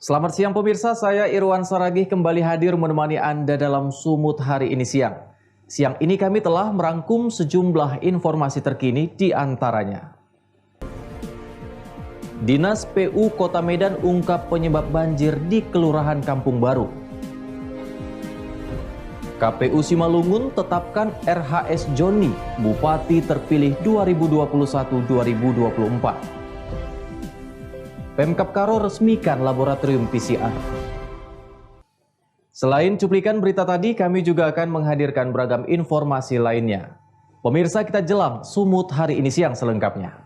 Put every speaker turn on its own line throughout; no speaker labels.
Selamat siang pemirsa, saya Irwan Saragih kembali hadir menemani Anda dalam Sumut hari ini siang. Siang ini kami telah merangkum sejumlah informasi terkini di antaranya. Dinas PU Kota Medan ungkap penyebab banjir di Kelurahan Kampung Baru. KPU Simalungun tetapkan RHS Joni, Bupati terpilih 2021-2024. Pemkab Karo resmikan laboratorium PCR. Selain cuplikan berita tadi, kami juga akan menghadirkan beragam informasi lainnya. Pemirsa, kita jelang Sumut hari ini siang selengkapnya.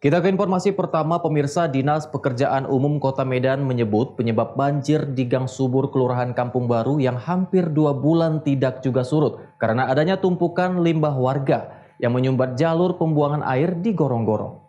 Kita ke informasi pertama, pemirsa. Dinas Pekerjaan Umum Kota Medan menyebut penyebab banjir di Gang Subur Kelurahan Kampung Baru yang hampir 2 bulan tidak juga surut karena adanya tumpukan limbah warga yang menyumbat jalur pembuangan air di gorong-gorong.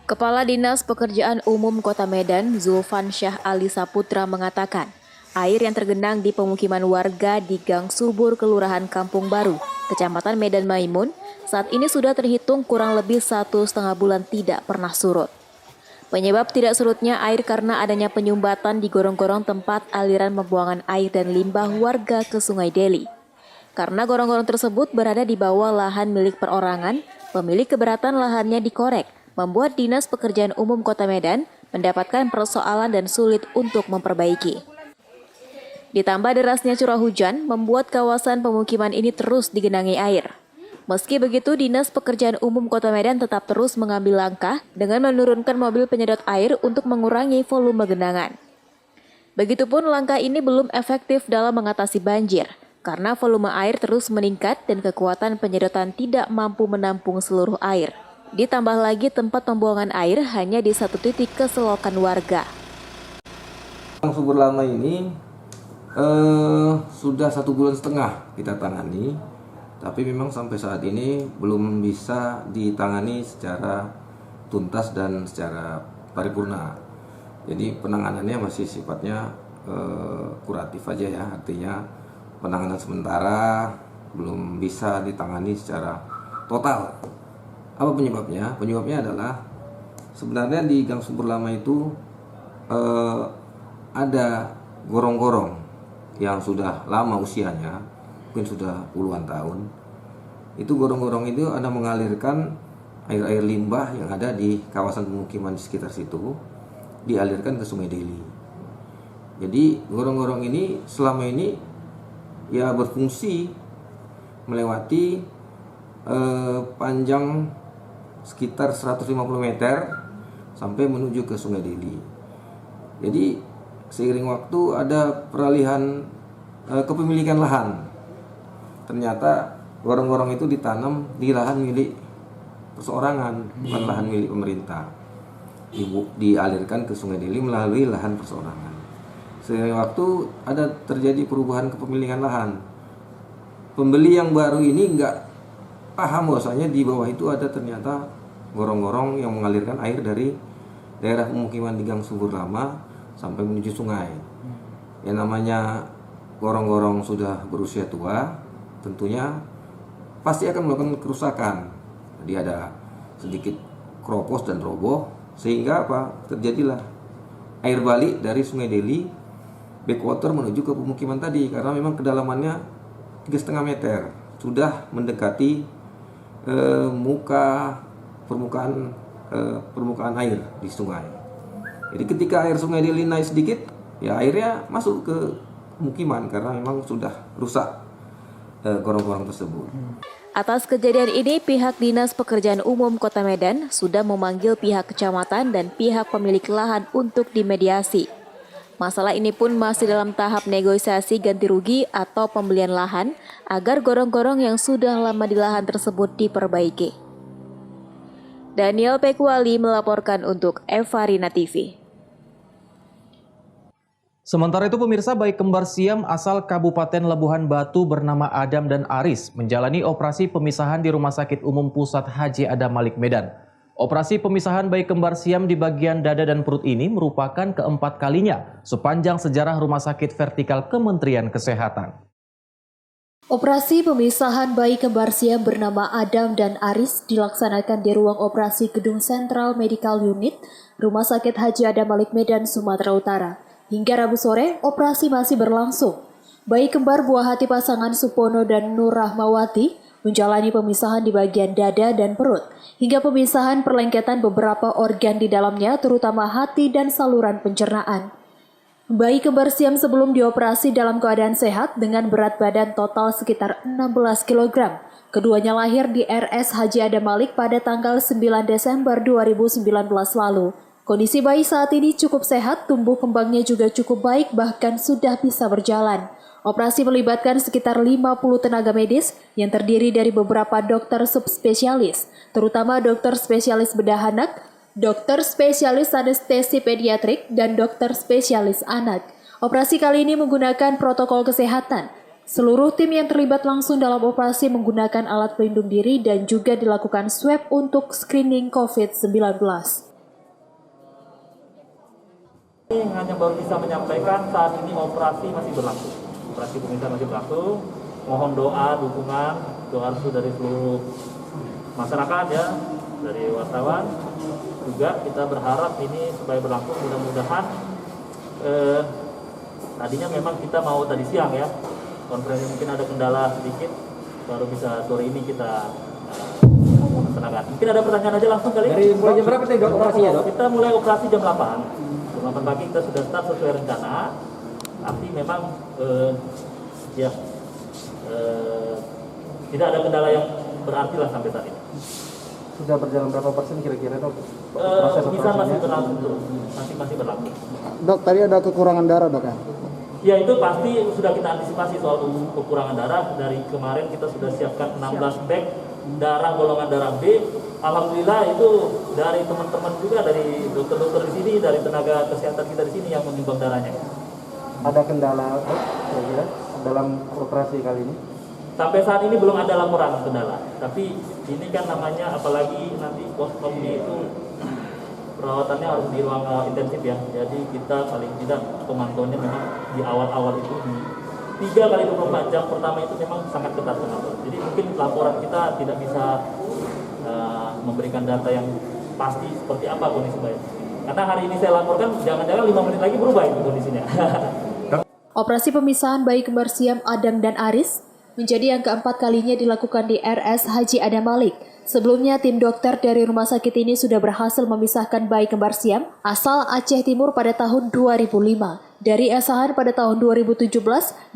Kepala Dinas Pekerjaan Umum Kota Medan, Zulfan Syah Ali Saputra mengatakan, air yang tergenang di pemukiman warga di Gang Subur Kelurahan Kampung Baru, Kecamatan Medan Maimun, saat ini sudah terhitung kurang lebih 1,5 bulan tidak pernah surut. Penyebab tidak surutnya air karena adanya penyumbatan di gorong-gorong tempat aliran pembuangan air dan limbah warga ke Sungai Deli. Karena gorong-gorong tersebut berada di bawah lahan milik perorangan, pemilik keberatan lahannya dikorek, membuat Dinas Pekerjaan Umum Kota Medan mendapatkan persoalan dan sulit untuk memperbaiki. Ditambah derasnya curah hujan membuat kawasan pemukiman ini terus digenangi air. Meski begitu, Dinas Pekerjaan Umum Kota Medan tetap terus mengambil langkah dengan menurunkan mobil penyedot air untuk mengurangi volume genangan. Begitupun langkah ini belum efektif dalam mengatasi banjir, karena volume air terus meningkat dan kekuatan penyedotan tidak mampu menampung seluruh air. Ditambah lagi tempat pembuangan air hanya di satu titik keselokan warga.
Subur lama ini sudah 1,5 bulan kita tangani, tapi memang sampai saat ini belum bisa ditangani secara tuntas dan secara paripurna. Jadi penanganannya masih sifatnya kuratif aja ya, artinya penanganan sementara belum bisa ditangani secara total. Apa penyebabnya? Penyebabnya adalah sebenarnya di Gang Subur Lama itu ada gorong-gorong yang sudah lama usianya, mungkin sudah puluhan tahun. Itu gorong-gorong itu ada mengalirkan air-air limbah yang ada di kawasan pemukiman di sekitar situ, dialirkan ke Sungai Deli. Jadi gorong-gorong ini selama ini ya berfungsi melewati panjang sekitar 150 meter sampai menuju ke Sungai Deli. Jadi seiring waktu ada peralihan kepemilikan lahan. Ternyata gorong-gorong itu ditanam di lahan milik perseorangan, bukan lahan milik pemerintah. Dialirkan ke Sungai Deli melalui lahan perseorangan. Seiring waktu ada terjadi perubahan kepemilikan lahan. Pembeli yang baru ini nggak paham bahwasanya di bawah itu ada ternyata gorong-gorong yang mengalirkan air dari daerah pemukiman di Gang Subur Lama sampai menuju sungai. Yang namanya gorong-gorong sudah berusia tua, tentunya pasti akan melakukan kerusakan. Jadi ada sedikit keropos dan roboh, sehingga apa? Terjadilah air balik dari Sungai Deli backwater menuju ke pemukiman tadi, karena memang kedalamannya 3,5 meter, sudah mendekati permukaan air di sungai. Jadi ketika air Sungai Deli naik sedikit, ya airnya masuk ke pemukiman karena memang sudah rusak gorong-gorong tersebut.
Atas kejadian ini, pihak Dinas Pekerjaan Umum Kota Medan sudah memanggil pihak kecamatan dan pihak pemilik lahan untuk dimediasi. Masalah ini pun masih dalam tahap negosiasi ganti rugi atau pembelian lahan agar gorong-gorong yang sudah lama di lahan tersebut diperbaiki. Daniel Pekwali melaporkan untuk Evarina TV.
Sementara itu pemirsa, bayi kembar Siam asal Kabupaten Labuhan Batu bernama Adam dan Aris menjalani operasi pemisahan di Rumah Sakit Umum Pusat Haji Adam Malik Medan. Operasi pemisahan bayi kembar siam di bagian dada dan perut ini merupakan keempat kalinya sepanjang sejarah Rumah Sakit Vertikal Kementerian Kesehatan.
Operasi pemisahan bayi kembar siam bernama Adam dan Aris dilaksanakan di ruang operasi Gedung Sentral Medical Unit, Rumah Sakit Haji Adam Malik Medan, Sumatera Utara. Hingga Rabu sore, operasi masih berlangsung. Bayi kembar buah hati pasangan Supono dan Nur Rahmawati menjalani pemisahan di bagian dada dan perut, hingga pemisahan perlengketan beberapa organ di dalamnya, terutama hati dan saluran pencernaan. Bayi kembar siam sebelum dioperasi dalam keadaan sehat dengan berat badan total sekitar 16 kg. Keduanya lahir di RS Haji Adam Malik pada tanggal 9 Desember 2019 lalu. Kondisi bayi saat ini cukup sehat, tumbuh kembangnya juga cukup baik, bahkan sudah bisa berjalan. Operasi melibatkan sekitar 50 tenaga medis yang terdiri dari beberapa dokter subspesialis, terutama dokter spesialis bedah anak, dokter spesialis anestesi pediatrik, dan dokter spesialis anak. Operasi kali ini menggunakan protokol kesehatan. Seluruh tim yang terlibat langsung dalam operasi menggunakan alat pelindung diri dan juga dilakukan swab untuk screening COVID-19.
Ini hanya baru bisa menyampaikan saat ini operasi masih berlangsung. Operasi pemisahan masih berlangsung. Mohon doa, dukungan, doa restu dari seluruh masyarakat ya, dari wartawan. Juga kita berharap ini supaya berlangsung, mudah-mudahan tadinya memang kita mau tadi siang ya, konferensi mungkin ada kendala sedikit, baru bisa sore ini kita laksanakan. Mungkin ada pertanyaan aja langsung kali.
Dari mulai jam berapa tadi dok operasinya dok?
Kita mulai operasi jam 8. Jam 8 pagi kita sudah start sesuai rencana. Tapi memang tidak ada kendala yang berarti lah sampai saat ini.
Sudah berjalan berapa persen kira-kira dok?
Bisa masih berlangsung terus, masih berlangsung.
Dok, tadi ada kekurangan darah dok ya?
Ya itu pasti sudah kita antisipasi soal kekurangan darah. Dari kemarin kita sudah siapkan 16 bag darah golongan darah B. Alhamdulillah itu dari teman-teman juga, dari dokter-dokter di sini, dari tenaga kesehatan kita di sini yang menyumbang darahnya.
Ada kendala dok kira-kira dalam operasi kali ini?
Sampai saat ini belum ada laporan kendala. Tapi ini kan namanya, apalagi nanti post-opnya itu perawatannya harus di ruang intensif ya. Jadi kita paling tidak pemantauannya memang di awal-awal itu di 3 kali 24 jam pertama itu memang sangat ketat pemantauan. Jadi mungkin laporan kita tidak bisa memberikan data yang pasti seperti apa kondisi bayi. Karena hari ini saya laporkan, jangan-jangan 5 menit lagi berubah itu kondisinya.
Operasi pemisahan bayi kembar siam Adam dan Aris menjadi yang keempat kalinya dilakukan di RS Haji Adam Malik. Sebelumnya, tim dokter dari rumah sakit ini sudah berhasil memisahkan bayi kembar siam asal Aceh Timur pada tahun 2005, dari Asahan pada tahun 2017,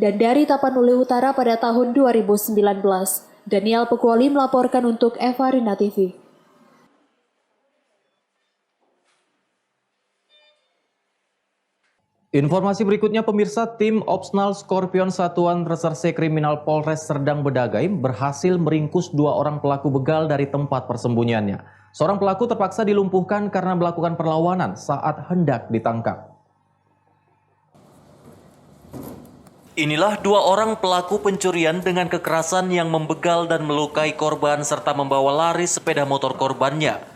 dan dari Tapanuli Utara pada tahun 2019. Daniel Pekuali melaporkan untuk Evarina TV.
Informasi berikutnya pemirsa, tim Opsnal Skorpion Satuan Reserse Kriminal Polres Serdang Bedagai berhasil meringkus 2 orang pelaku begal dari tempat persembunyiannya. Seorang pelaku terpaksa dilumpuhkan karena melakukan perlawanan saat hendak ditangkap. Inilah 2 orang pelaku pencurian dengan kekerasan yang membegal dan melukai korban serta membawa lari sepeda motor korbannya.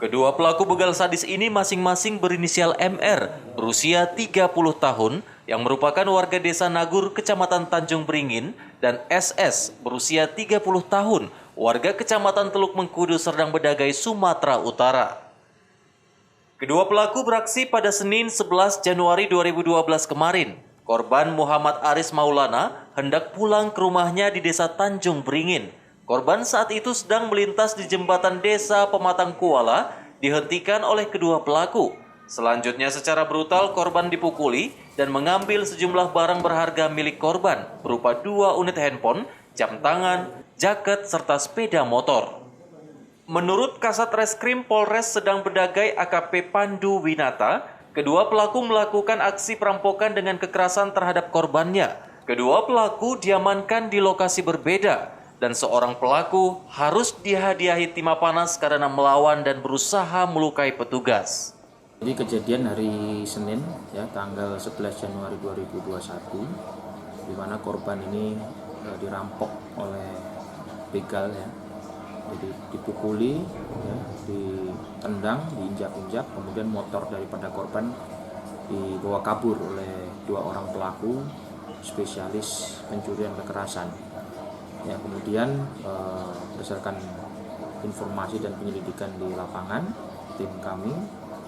Kedua pelaku begal sadis ini masing-masing berinisial MR, berusia 30 tahun, yang merupakan warga desa Nagur, Kecamatan Tanjung Beringin, dan SS, berusia 30 tahun, warga Kecamatan Teluk Mengkudu, Serdang Bedagai, Sumatera Utara. Kedua pelaku beraksi pada Senin 11 Januari 2012 kemarin. Korban Muhammad Aris Maulana hendak pulang ke rumahnya di desa Tanjung Beringin. Korban saat itu sedang melintas di jembatan desa Pematang Kuala, dihentikan oleh kedua pelaku. Selanjutnya secara brutal korban dipukuli dan mengambil sejumlah barang berharga milik korban, berupa 2 unit handphone, jam tangan, jaket, serta sepeda motor. Menurut Kasat Reskrim Polres Serdang Bedagai AKP Pandu Winata, kedua pelaku melakukan aksi perampokan dengan kekerasan terhadap korbannya. Kedua pelaku diamankan di lokasi berbeda, dan seorang pelaku harus dihadiahi timah panas karena melawan dan berusaha melukai petugas.
Jadi kejadian hari Senin ya, tanggal 11 Januari 2021, di mana korban ini dirampok oleh begal ya. jadi dipukuli, ya, ditendang, diinjak-injak, kemudian motor daripada korban dibawa kabur oleh 2 orang pelaku spesialis pencurian kekerasan. Ya, kemudian berdasarkan informasi dan penyelidikan di lapangan, tim kami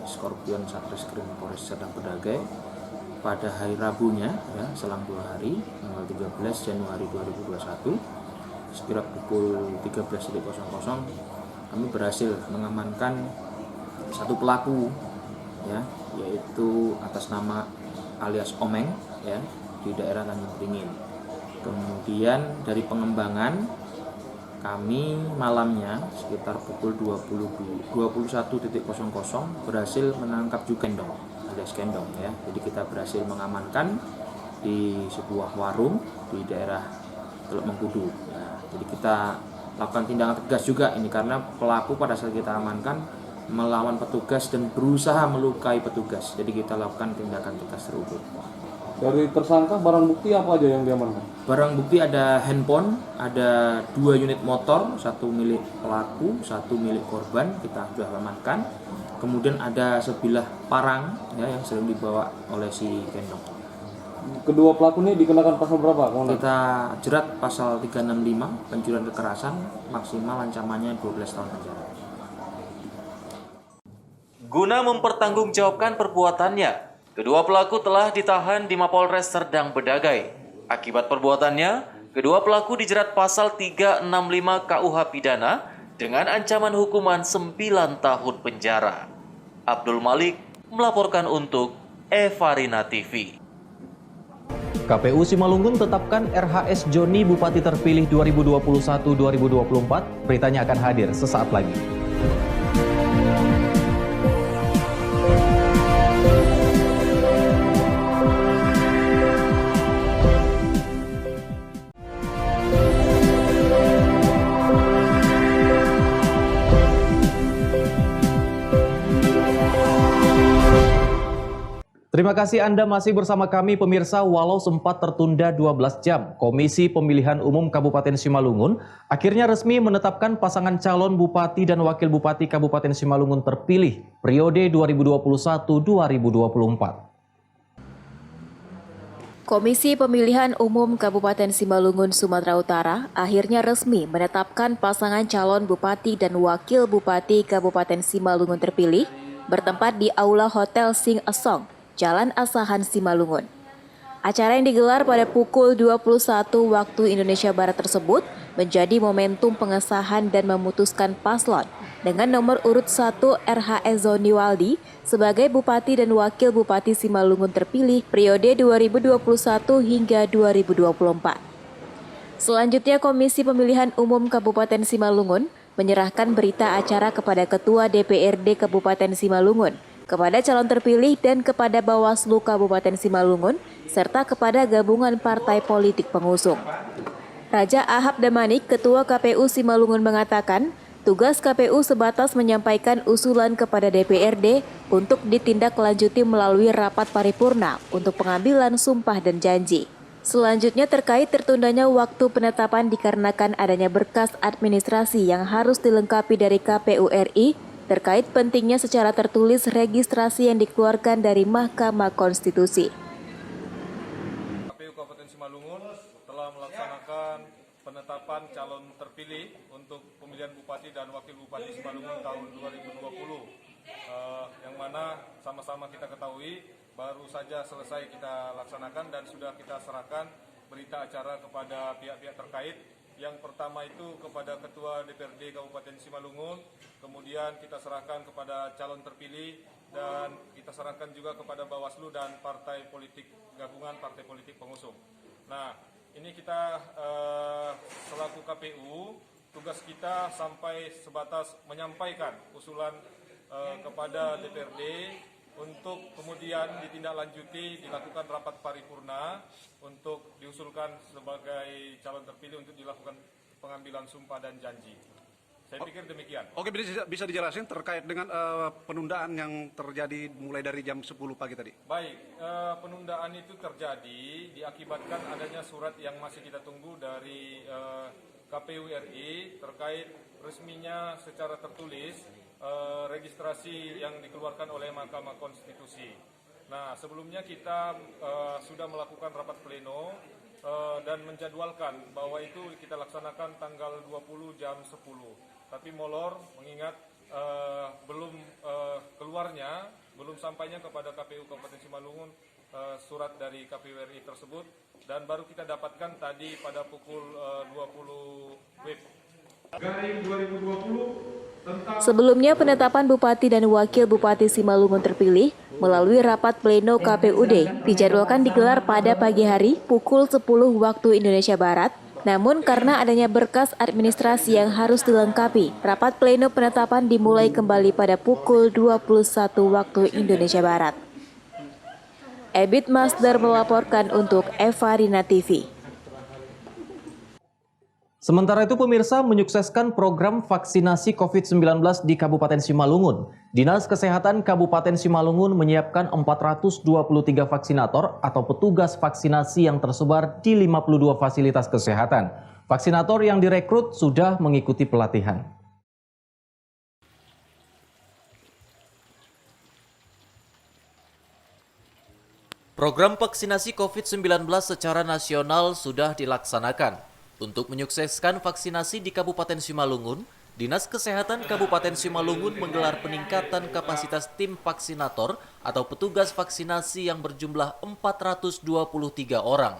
Skorpion Satreskrim Polres Serdang Bedagai pada hari Rabunya, ya, selang 2 hari, tanggal 13 Januari 2021, sekira pukul 13.00, kami berhasil mengamankan 1 pelaku, ya, yaitu atas nama alias Omeng, ya, di daerah Tanjung Beringin. Kemudian dari pengembangan kami malamnya sekitar pukul 21.00 berhasil menangkap juga Kendong alias Kendong, ya. Jadi kita berhasil mengamankan di sebuah warung di daerah Teluk Mengkudu. Ya. Jadi kita lakukan tindakan tegas juga ini karena pelaku pada saat kita amankan melawan petugas dan berusaha melukai petugas. Jadi kita lakukan tindakan tegas terukur.
Dari tersangka barang bukti apa aja yang diamankan?
Barang bukti ada handphone, ada 2 unit motor, 1 milik pelaku, 1 milik korban kita sudah amankan. Kemudian ada sebilah parang, ya, yang sering dibawa oleh si Kendong.
Kedua pelaku ini dikenakan pasal berapa?
Kita jerat pasal 365 pencurian kekerasan, maksimal ancamannya 12 tahun penjara.
Guna mempertanggungjawabkan perbuatannya, kedua pelaku telah ditahan di Mapolres Serdang Bedagai. Akibat perbuatannya, kedua pelaku dijerat pasal 365 KUH Pidana dengan ancaman hukuman 9 tahun penjara. Abdul Malik melaporkan untuk Evarina TV. KPU Simalungun tetapkan RHS Joni Bupati terpilih 2021-2024. Beritanya akan hadir sesaat lagi. Terima kasih Anda masih bersama kami pemirsa. Walau sempat tertunda 12 jam, Komisi Pemilihan Umum Kabupaten Simalungun akhirnya resmi menetapkan pasangan calon Bupati dan Wakil Bupati Kabupaten Simalungun terpilih periode 2021-2024.
Komisi Pemilihan Umum Kabupaten Simalungun, Sumatera Utara akhirnya resmi menetapkan pasangan calon Bupati dan Wakil Bupati Kabupaten Simalungun terpilih bertempat di Aula Hotel Sing Esong, Jalan Asahan Simalungun. Acara yang digelar pada pukul 21 waktu Indonesia Barat tersebut menjadi momentum pengesahan dan memutuskan paslon dengan nomor urut 1 RHS Zoni Waldi sebagai Bupati dan Wakil Bupati Simalungun terpilih periode 2021 hingga 2024. Selanjutnya, Komisi Pemilihan Umum Kabupaten Simalungun menyerahkan berita acara kepada Ketua DPRD Kabupaten Simalungun, kepada calon terpilih dan kepada Bawaslu Kabupaten Simalungun, serta kepada gabungan partai politik pengusung. Raja Ahab Damanik, Ketua KPU Simalungun mengatakan, tugas KPU sebatas menyampaikan usulan kepada DPRD untuk ditindaklanjuti melalui rapat paripurna untuk pengambilan sumpah dan janji. Selanjutnya terkait tertundanya waktu penetapan dikarenakan adanya berkas administrasi yang harus dilengkapi dari KPU RI, terkait pentingnya secara tertulis registrasi yang dikeluarkan dari Mahkamah Konstitusi.
KPU Kabupaten Simalungun telah melaksanakan penetapan calon terpilih untuk pemilihan Bupati dan Wakil Bupati Simalungun tahun 2020, yang mana sama-sama kita ketahui baru saja selesai kita laksanakan dan sudah kita serahkan berita acara kepada pihak-pihak terkait. Yang pertama itu kepada Ketua DPRD Kabupaten Simalungun, kemudian kita serahkan kepada calon terpilih, dan kita serahkan juga kepada Bawaslu dan partai politik gabungan partai politik pengusung. Nah, ini kita selaku KPU, tugas kita sampai sebatas menyampaikan usulan kepada DPRD untuk kemudian ditindaklanjuti, dilakukan rapat paripurna untuk diusulkan sebagai calon terpilih untuk dilakukan pengambilan sumpah dan janji. Saya pikir demikian.
Oke, bisa dijelasin terkait dengan penundaan yang terjadi mulai dari jam 10 pagi tadi?
Baik, penundaan itu terjadi diakibatkan adanya surat yang masih kita tunggu dari KPU RI terkait resminya secara tertulis registrasi yang dikeluarkan oleh Mahkamah Konstitusi. Nah, sebelumnya kita sudah melakukan rapat pleno dan menjadwalkan bahwa itu kita laksanakan tanggal 20 jam 10. Tapi molor mengingat belum belum sampainya kepada KPU Kabupaten Simalungun surat dari KPU RI tersebut, dan baru kita dapatkan tadi pada pukul 20 WIB. Garing 2020
Sebelumnya, penetapan Bupati dan Wakil Bupati Simalungun terpilih melalui rapat pleno KPUD dijadwalkan digelar pada pagi hari pukul 10 waktu Indonesia Barat. Namun karena adanya berkas administrasi yang harus dilengkapi, rapat pleno penetapan dimulai kembali pada pukul 21 waktu Indonesia Barat. Ebit Masdar melaporkan untuk Evarina TV.
Sementara itu pemirsa, menyukseskan program vaksinasi COVID-19 di Kabupaten Simalungun. Dinas Kesehatan Kabupaten Simalungun menyiapkan 423 vaksinator atau petugas vaksinasi yang tersebar di 52 fasilitas kesehatan. Vaksinator yang direkrut sudah mengikuti pelatihan. Program vaksinasi COVID-19 secara nasional sudah dilaksanakan. Untuk menyukseskan vaksinasi di Kabupaten Simalungun, Dinas Kesehatan Kabupaten Simalungun menggelar peningkatan kapasitas tim vaksinator atau petugas vaksinasi yang berjumlah 423 orang.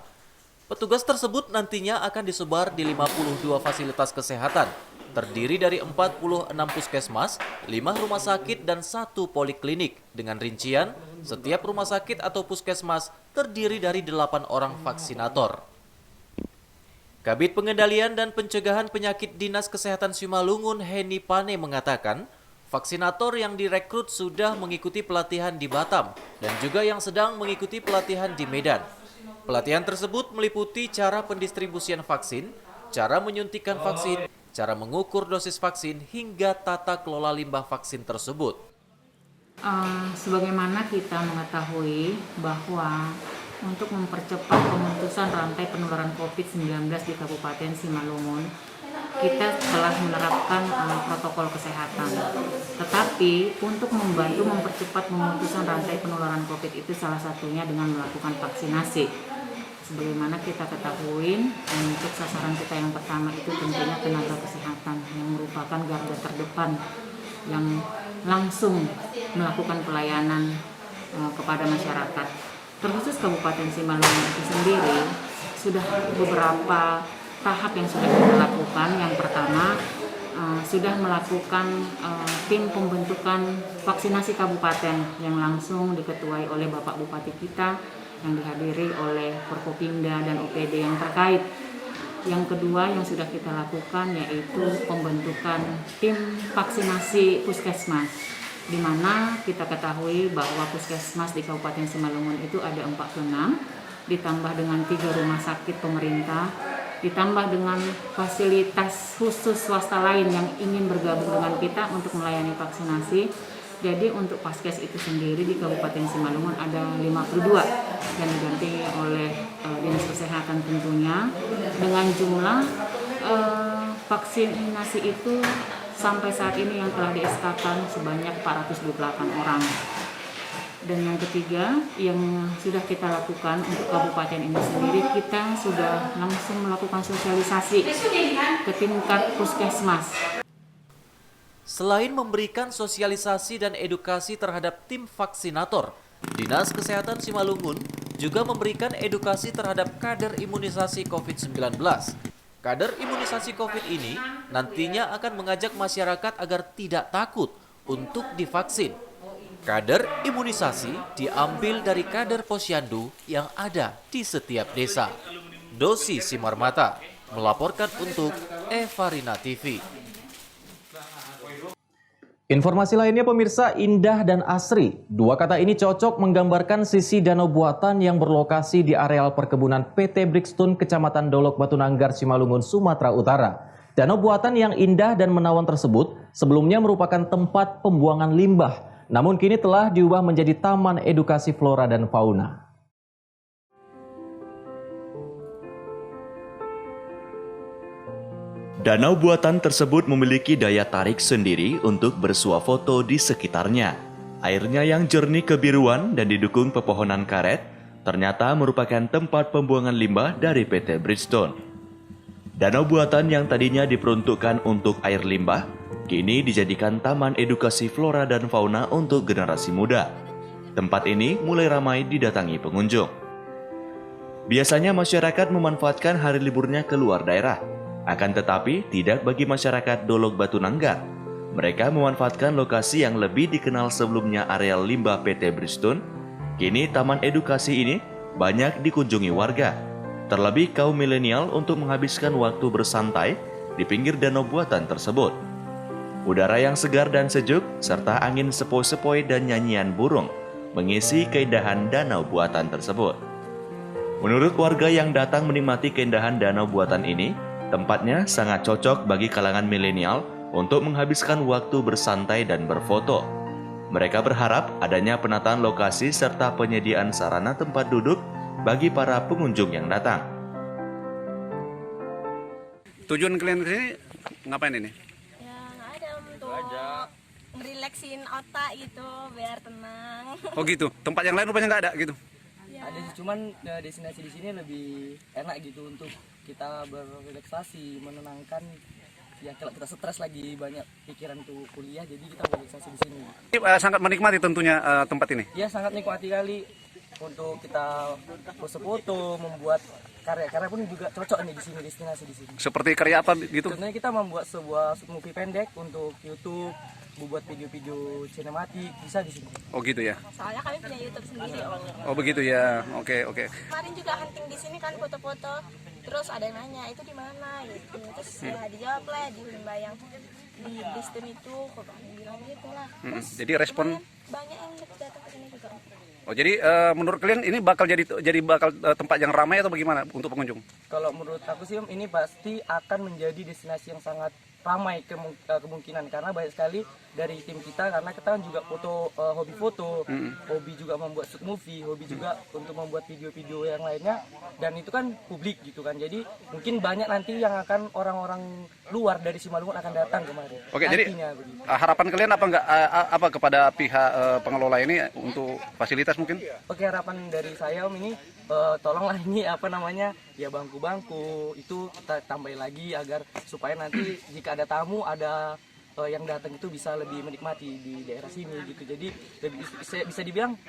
Petugas tersebut nantinya akan disebar di 52 fasilitas kesehatan, terdiri dari 46 puskesmas, 5 rumah sakit, dan 1 poliklinik. Dengan rincian, setiap rumah sakit atau puskesmas terdiri dari 8 orang vaksinator. Kabid Pengendalian dan Pencegahan Penyakit Dinas Kesehatan Simalungun Heni Pane mengatakan, vaksinator yang direkrut sudah mengikuti pelatihan di Batam dan juga yang sedang mengikuti pelatihan di Medan. Pelatihan tersebut meliputi cara pendistribusian vaksin, cara menyuntikkan vaksin, cara mengukur dosis vaksin, hingga tata kelola limbah vaksin tersebut.
Sebagaimana kita mengetahui bahwa untuk mempercepat pemutusan rantai penularan COVID-19 di Kabupaten Simalungun, kita telah menerapkan protokol kesehatan. Tetapi untuk membantu mempercepat pemutusan rantai penularan COVID itu salah satunya dengan melakukan vaksinasi. Sebagaimana kita ketahui, untuk sasaran kita yang pertama itu tentunya tenaga kesehatan yang merupakan garda terdepan yang langsung melakukan pelayanan kepada masyarakat. Terkhusus Kabupaten Simalungun itu sendiri sudah beberapa tahap yang sudah kita lakukan. Yang pertama, sudah melakukan tim pembentukan vaksinasi kabupaten yang langsung diketuai oleh Bapak Bupati kita, yang dihadiri oleh Forkopimda dan OPD yang terkait. Yang kedua yang sudah kita lakukan yaitu pembentukan tim vaksinasi puskesmas, di mana kita ketahui bahwa puskesmas di Kabupaten Simalungun itu ada 46, ditambah dengan 3 rumah sakit pemerintah, ditambah dengan fasilitas khusus swasta lain yang ingin bergabung dengan kita untuk melayani vaksinasi. Jadi untuk Paskes itu sendiri di Kabupaten Simalungun ada 52 dan diganti oleh Dinas Kesehatan tentunya, dengan jumlah vaksinasi itu sampai saat ini yang telah di-SK-kan sebanyak 428 orang. Dan yang ketiga yang sudah kita lakukan untuk kabupaten ini sendiri, kita sudah langsung melakukan sosialisasi ke tingkat puskesmas.
Selain memberikan sosialisasi dan edukasi terhadap tim vaksinator, Dinas Kesehatan Simalungun juga memberikan edukasi terhadap kader imunisasi COVID-19. Kader imunisasi COVID ini nantinya akan mengajak masyarakat agar tidak takut untuk divaksin. Kader imunisasi diambil dari kader posyandu yang ada di setiap desa. Dosi Simarmata melaporkan untuk Evarina TV. Informasi lainnya pemirsa, indah dan asri. Dua kata ini cocok menggambarkan sisi danau buatan yang berlokasi di areal perkebunan PT Brixton, Kecamatan Dolok Batunanggar, Simalungun, Sumatera Utara. Danau buatan yang indah dan menawan tersebut sebelumnya merupakan tempat pembuangan limbah, namun kini telah diubah menjadi taman edukasi flora dan fauna.
Danau buatan tersebut memiliki daya tarik sendiri untuk bersuah foto di sekitarnya. Airnya yang jernih kebiruan dan didukung pepohonan karet, ternyata merupakan tempat pembuangan limbah dari PT Bridgestone. Danau buatan yang tadinya diperuntukkan untuk air limbah, kini dijadikan taman edukasi flora dan fauna untuk generasi muda. Tempat ini mulai ramai didatangi pengunjung. Biasanya masyarakat memanfaatkan hari liburnya keluar daerah. Akan tetapi tidak bagi masyarakat Dolok Batu Nanggar. Mereka memanfaatkan lokasi yang lebih dikenal sebelumnya areal limbah PT Bridgestone. Kini taman edukasi ini banyak dikunjungi warga. Terlebih kaum milenial untuk menghabiskan waktu bersantai di pinggir danau buatan tersebut. Udara yang segar dan sejuk serta angin sepoi-sepoi dan nyanyian burung mengisi keindahan danau buatan tersebut. Menurut warga yang datang menikmati keindahan danau buatan ini, tempatnya sangat cocok bagi kalangan milenial untuk menghabiskan waktu bersantai dan berfoto. Mereka berharap adanya penataan lokasi serta penyediaan sarana tempat duduk bagi para pengunjung yang datang.
Tujuan kalian ke sini ngapain ini?
Ya nggak ada untuk ngerileksin otak gitu biar tenang.
Oh gitu. Tempat yang lain rupanya nggak ada gitu.
Ya.
Ada sih, cuman destinasi di sini lebih enak gitu untuk kita berrelaksasi, menenangkan. Ya kalau kita stres lagi banyak pikiran tuh kuliah, jadi kita berrelaksasi di sini.
Sangat menikmati tentunya tempat ini.
Ya sangat nikmati kali untuk kita foto-foto, membuat karya-karya pun juga cocok nih di sini, destinasi di sini.
Seperti karya apa gitu?
Sebenarnya kita membuat sebuah movie pendek untuk YouTube, membuat video-video sinematik bisa di sini.
Oh gitu ya.
Soalnya kami punya YouTube sendiri.
Oh begitu ya. Oke.
Kemarin juga hunting di sini kan foto-foto. Terus ada yang nanya itu di mana gitu. Terus ya dijawab lah di limbah yang di Bridgestone itu, kok bilang gitu lah.
Jadi respon
banyak yang datang ke sini juga.
Oh jadi menurut kalian ini bakal jadi tempat yang ramai atau bagaimana untuk pengunjung?
Kalau menurut aku sih ini pasti akan menjadi destinasi yang sangat ramai kemungkinan karena banyak sekali dari tim kita, karena kita kan juga hobi foto, hobi juga membuat shoot movie, hobi juga untuk membuat video-video yang lainnya, dan itu kan publik gitu kan, jadi mungkin banyak nanti yang akan orang-orang luar dari Simalungun akan datang kemari.
Oke,
nantinya,
jadi harapan kalian apa kepada pihak pengelola ini untuk fasilitas mungkin?
Oke, harapan dari saya Om ini tolonglah ini ya bangku-bangku itu kita tambahin lagi agar supaya nanti jika ada tamu ada yang datang itu bisa lebih menikmati di daerah sini gitu. Jadi bisa dibilang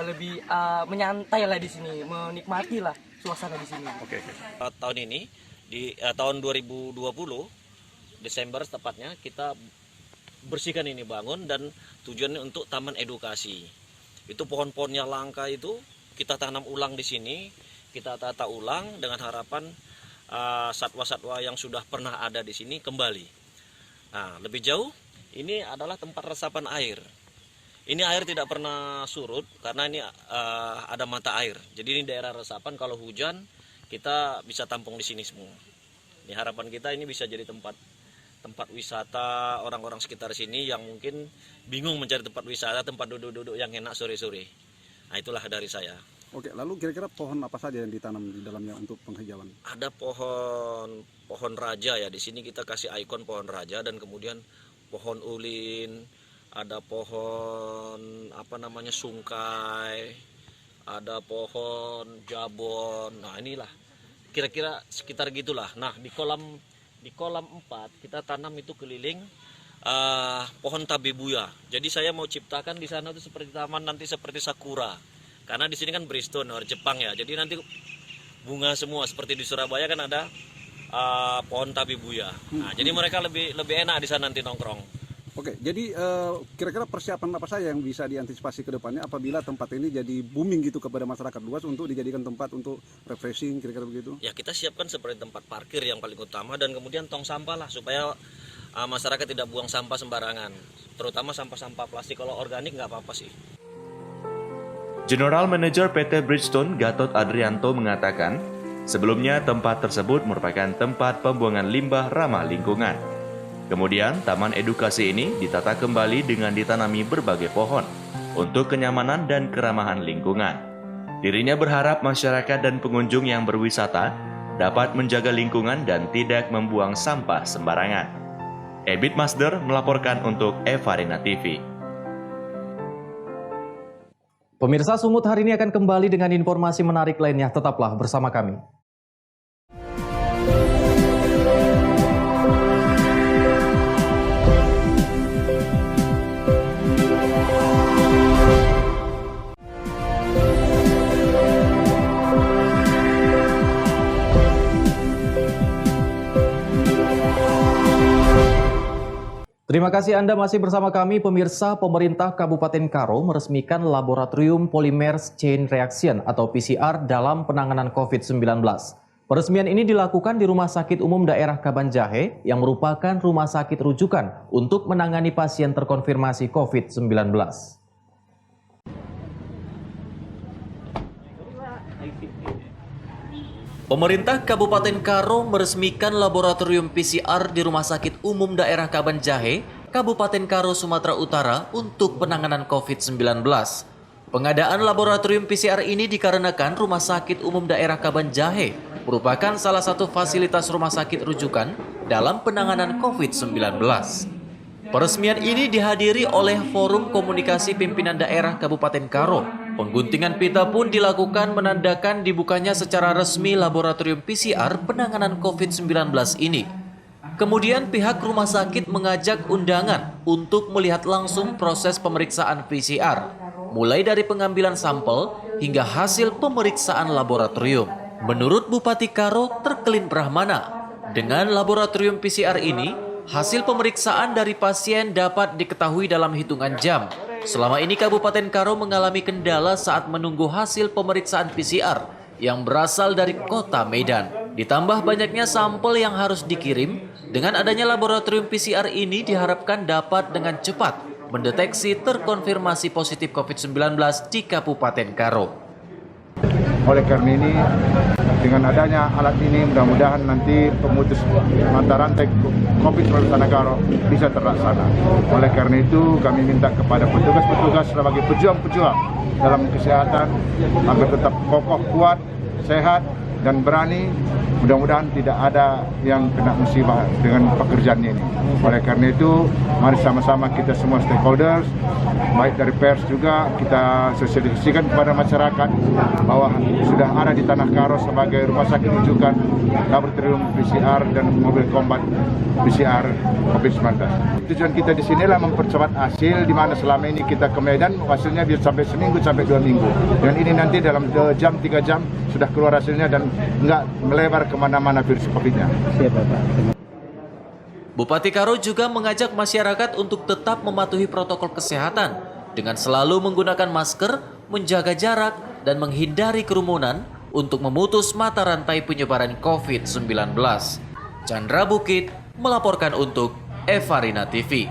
lebih menyantai lah di sini, menikmati lah suasana di sini.
Oke.
Tahun ini di tahun 2020 Desember tepatnya kita bersihkan ini bangun, dan tujuannya untuk taman edukasi. Itu pohon-pohonnya langka itu kita tanam ulang di sini, kita tata ulang dengan harapan satwa-satwa yang sudah pernah ada di sini kembali. Nah, lebih jauh, ini adalah tempat resapan air. Ini air tidak pernah surut karena ini ada mata air. Jadi ini daerah resapan, kalau hujan kita bisa tampung di sini semua. Ini harapan kita ini bisa jadi tempat wisata orang-orang sekitar sini yang mungkin bingung mencari tempat wisata, tempat duduk-duduk yang enak sore-sore. Nah, itulah dari saya.
Oke, lalu kira-kira pohon apa saja yang ditanam di dalamnya untuk penghijauan?
Ada pohon raja ya, di sini kita kasih ikon pohon raja, dan kemudian pohon ulin, ada pohon sungkai, ada pohon jabon. Nah, inilah kira-kira sekitar gitulah. Nah, di kolam 4 kita tanam itu keliling pohon tabebuya. Jadi saya mau ciptakan di sana tuh seperti taman nanti seperti sakura. Karena di sini kan Bridgestone orang Jepang ya. Jadi nanti bunga semua seperti di Surabaya kan ada pohon tabebuya. Nah, jadi mereka lebih enak di sana nanti nongkrong.
Oke, jadi kira-kira persiapan apa saja yang bisa diantisipasi ke depannya apabila tempat ini jadi booming gitu kepada masyarakat luas untuk dijadikan tempat untuk refreshing, kira-kira begitu?
Ya, kita siapkan seperti tempat parkir yang paling utama, dan kemudian tong sampah lah supaya masyarakat tidak buang sampah sembarangan, terutama sampah-sampah plastik. Kalau organik nggak apa-apa sih.
General Manager PT Bridgestone Gatot Adrianto mengatakan, sebelumnya tempat tersebut merupakan tempat pembuangan limbah ramah lingkungan. Kemudian, taman edukasi ini ditata kembali dengan ditanami berbagai pohon untuk kenyamanan dan keramahan lingkungan. Dirinya berharap masyarakat dan pengunjung yang berwisata dapat menjaga lingkungan dan tidak membuang sampah sembarangan. Ebit Masder melaporkan untuk Evarina TV.
Pemirsa, Sumut hari ini akan kembali dengan informasi menarik lainnya. Tetaplah bersama kami. Terima kasih Anda masih bersama kami, pemirsa. Pemerintah Kabupaten Karo meresmikan Laboratorium Polymers Chain Reaction atau PCR dalam penanganan COVID-19. Peresmian ini dilakukan di Rumah Sakit Umum Daerah Kabanjahe yang merupakan rumah sakit rujukan untuk menangani pasien terkonfirmasi COVID-19. Pemerintah Kabupaten Karo meresmikan laboratorium PCR di Rumah Sakit Umum Daerah Kabanjahe, Kabupaten Karo, Sumatera Utara untuk penanganan COVID-19. Pengadaan laboratorium PCR ini dikarenakan Rumah Sakit Umum Daerah Kabanjahe merupakan salah satu fasilitas rumah sakit rujukan dalam penanganan COVID-19. Peresmian ini dihadiri oleh Forum Komunikasi Pimpinan Daerah Kabupaten Karo. Pengguntingan pita pun dilakukan menandakan dibukanya secara resmi laboratorium PCR penanganan COVID-19 ini. Kemudian pihak rumah sakit mengajak undangan untuk melihat langsung proses pemeriksaan PCR, mulai dari pengambilan sampel hingga hasil pemeriksaan laboratorium. Menurut Bupati Karo, Terkelin Brahmana, dengan laboratorium PCR ini, hasil pemeriksaan dari pasien dapat diketahui dalam hitungan jam. Selama ini Kabupaten Karo mengalami kendala saat menunggu hasil pemeriksaan PCR yang berasal dari kota Medan. Ditambah banyaknya sampel yang harus dikirim, dengan adanya laboratorium PCR ini diharapkan dapat dengan cepat mendeteksi terkonfirmasi positif COVID-19 di Kabupaten Karo.
Oleh karena ini, dengan adanya alat ini mudah-mudahan nanti pemutus mata rantai COVID-19 Karo bisa terlaksana. Oleh karena itu kami minta kepada petugas-petugas sebagai pejuang-pejuang dalam kesehatan agar tetap kokoh, kuat, sehat dan berani. Mudah-mudahan tidak ada yang kena musibah dengan pekerjaan ini. Oleh karena itu, mari sama-sama kita semua stakeholders, baik dari pers juga, kita sosialisasikan kepada masyarakat bahwa sudah ada di Tanah Karo sebagai rumah sakit rujukan laboratorium PCR dan mobil combat PCR COVID-19. Tujuan kita di sinilah mempercepat hasil, di mana selama ini kita ke Medan, hasilnya bisa sampai seminggu sampai 2 minggu. Dan ini nanti dalam 2 jam, 3 jam sudah keluar hasilnya dan nggak melebar kemana-mana virus COVID-nya.
Bupati Karo juga mengajak masyarakat untuk tetap mematuhi protokol kesehatan dengan selalu menggunakan masker, menjaga jarak, dan menghindari kerumunan untuk memutus mata rantai penyebaran COVID-19. Chandra Bukit melaporkan untuk Evarina TV.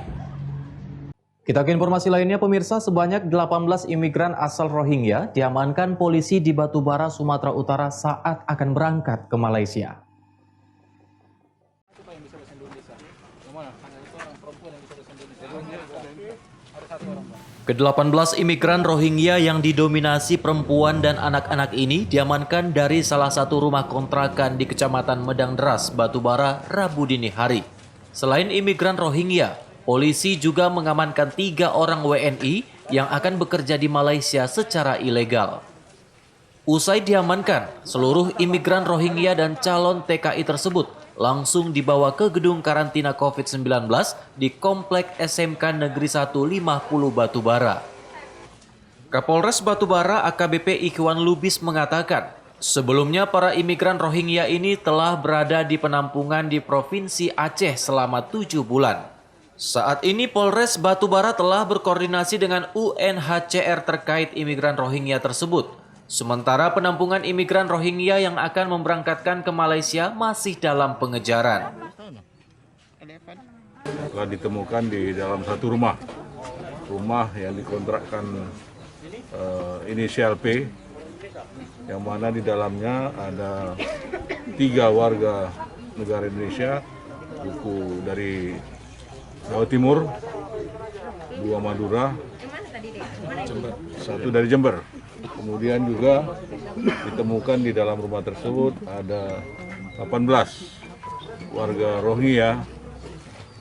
Kita ke informasi lainnya, pemirsa. Sebanyak 18 imigran asal Rohingya diamankan polisi di Batubara, Sumatera Utara saat akan berangkat ke Malaysia. Ke-18 imigran Rohingya yang didominasi perempuan dan anak-anak ini diamankan dari salah satu rumah kontrakan di Kecamatan Medang Deras, Batubara, Rabu dini hari. Selain imigran Rohingya, polisi juga mengamankan 3 orang WNI yang akan bekerja di Malaysia secara ilegal. Usai diamankan, seluruh imigran Rohingya dan calon TKI tersebut langsung dibawa ke gedung karantina COVID-19 di Komplek SMK Negeri 1 50 Batubara. Kapolres Batubara AKBP Ikhwan Lubis mengatakan, sebelumnya para imigran Rohingya ini telah berada di penampungan di Provinsi Aceh selama 7 bulan. Saat ini Polres Batubara telah berkoordinasi dengan UNHCR terkait imigran Rohingya tersebut. Sementara penampungan imigran Rohingya yang akan memberangkatkan ke Malaysia masih dalam pengejaran.
Telah ditemukan di dalam satu rumah yang dikontrakkan inisial P, yang mana di dalamnya ada 3 warga negara Indonesia, buku dari Jawa Timur, 2 Madura, 1 dari Jember. Kemudian juga ditemukan di dalam rumah tersebut ada warga Rohingya,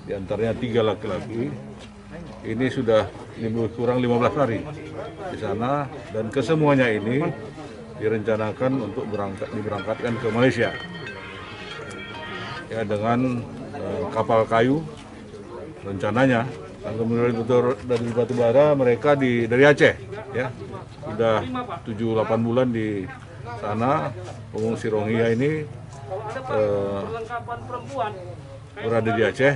diantaranya 3 laki-laki. Ini sudah lebih kurang 15 hari di sana, dan kesemuanya ini direncanakan untuk diberangkatkan ke Malaysia ya dengan kapal kayu rencananya. Dan kemudian dari Batubara mereka dari Aceh ya, sudah 7-8 bulan di sana. Pengungsi Rohingya ini berada di Aceh,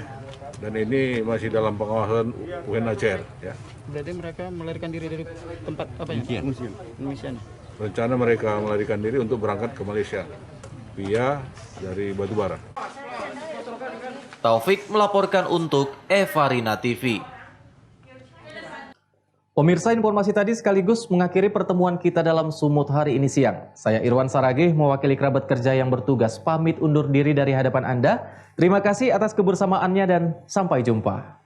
dan ini masih dalam pengawasan UNHCR ya.
Berarti mereka melarikan diri dari tempat apa ya? Pengungsian.
Rencana mereka melarikan diri untuk berangkat ke Malaysia via dari Batubara.
Taufik melaporkan untuk Evarina TV. Pemirsa, informasi tadi sekaligus mengakhiri pertemuan kita dalam Sumut hari ini siang. Saya Irwan Saragih mewakili kerabat kerja yang bertugas pamit undur diri dari hadapan Anda. Terima kasih atas kebersamaannya dan sampai jumpa.